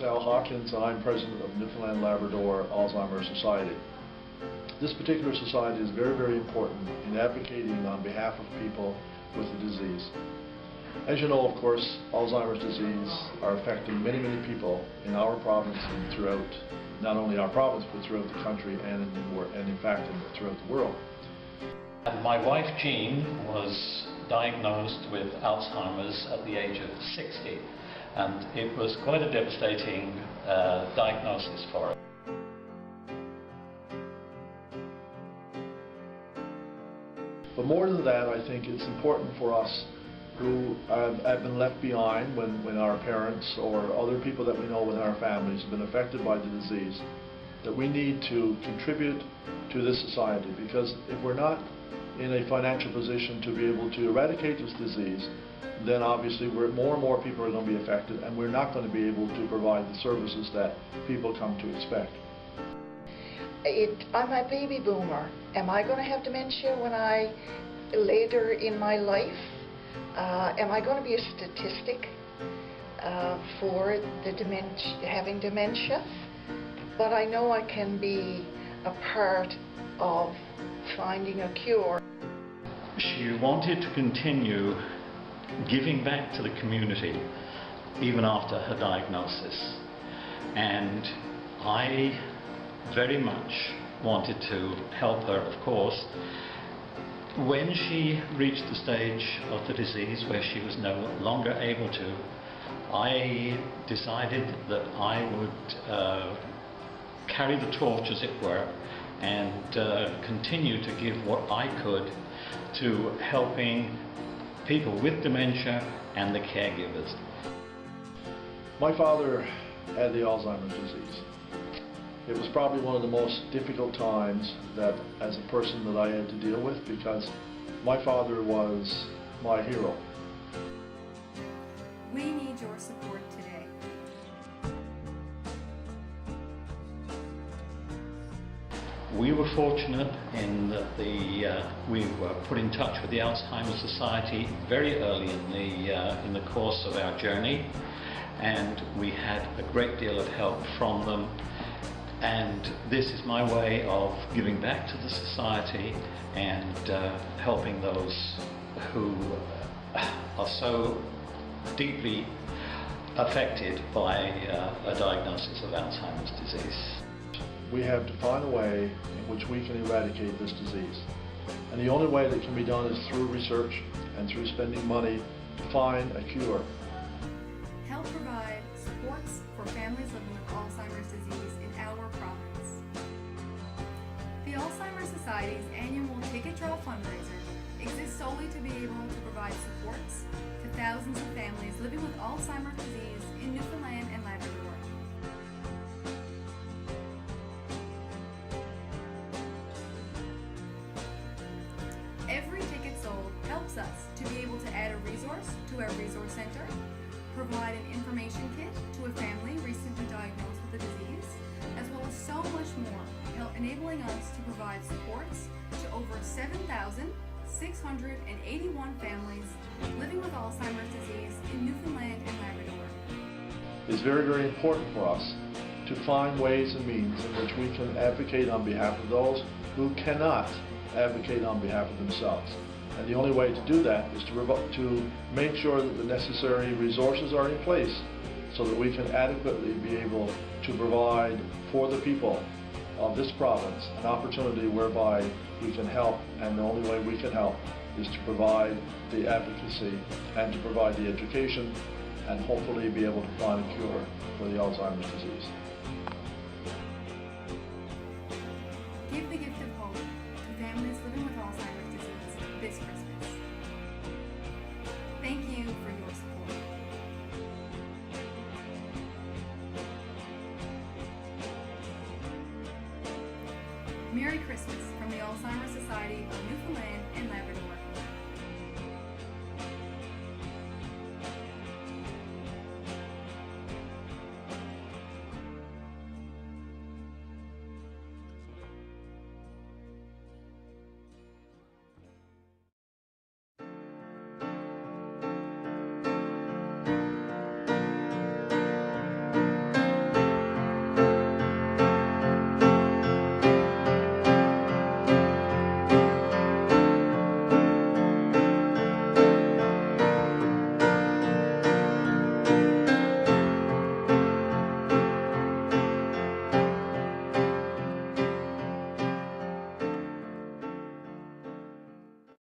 Al Hawkins, and I'm president of Newfoundland and Labrador Alzheimer Society. This particular society is very, very important in advocating on behalf of people with the disease. As you know, of course, Alzheimer's disease are affecting many, many people in our province and throughout, not only our province, but throughout the country and in fact throughout the world. My wife Jean was diagnosed with Alzheimer's at the age of 60, and it was quite a devastating diagnosis for her. But more than that, I think it's important for us who have been left behind when our parents or other people that we know within our families have been affected by the disease, that we need to contribute to this society, because if we're not in a financial position to be able to eradicate this disease, then obviously more and more people are going to be affected, and we're not going to be able to provide the services that people come to expect. I'm a baby boomer. Am I going to have dementia later in my life? Am I going to be a statistic for having dementia? But I know I can be a part of finding a cure. She wanted to continue giving back to the community even after her diagnosis, and I very much wanted to help her, of course. When she reached the stage of the disease where she was no longer able to, I decided that I would carry the torch, as it were, and continue to give what I could to helping people with dementia and the caregivers. My father had the Alzheimer's disease. It was probably one of the most difficult times that, as a person, that I had to deal with, because my father was my hero. We need your support today. We were fortunate in that we were put in touch with the Alzheimer Society very early in the course of our journey, and we had a great deal of help from them. And this is my way of giving back to the society and helping those who are so deeply affected by a diagnosis of Alzheimer's disease. We have to find a way in which we can eradicate this disease. And the only way that can be done is through research and through spending money to find a cure. Help provide supports for families living with Alzheimer's disease in our province. The Alzheimer Society's annual ticket draw fundraiser exists solely to be able to provide supports to thousands of families living with Alzheimer's disease in Newfoundland and Labrador. Every ticket sold helps us to be able to add a resource to our resource center, provide an information kit to a family recently diagnosed with the disease, as well as so much more, enabling us to provide supports to over 7,681 families living with Alzheimer's disease in Newfoundland and Labrador. It's very, very important for us to find ways and means in which we can advocate on behalf of those who cannot advocate on behalf of themselves. And the only way to do that is to make sure that the necessary resources are in place so that we can adequately be able to provide for the people of this province an opportunity whereby we can help, and the only way we can help is to provide the advocacy and to provide the education and hopefully be able to find a cure for the Alzheimer's disease. Give the gift of hope to families living with Alzheimer's disease this Christmas. Thank you for your support. Merry Christmas from the Alzheimer Society of Newfoundland and Labrador.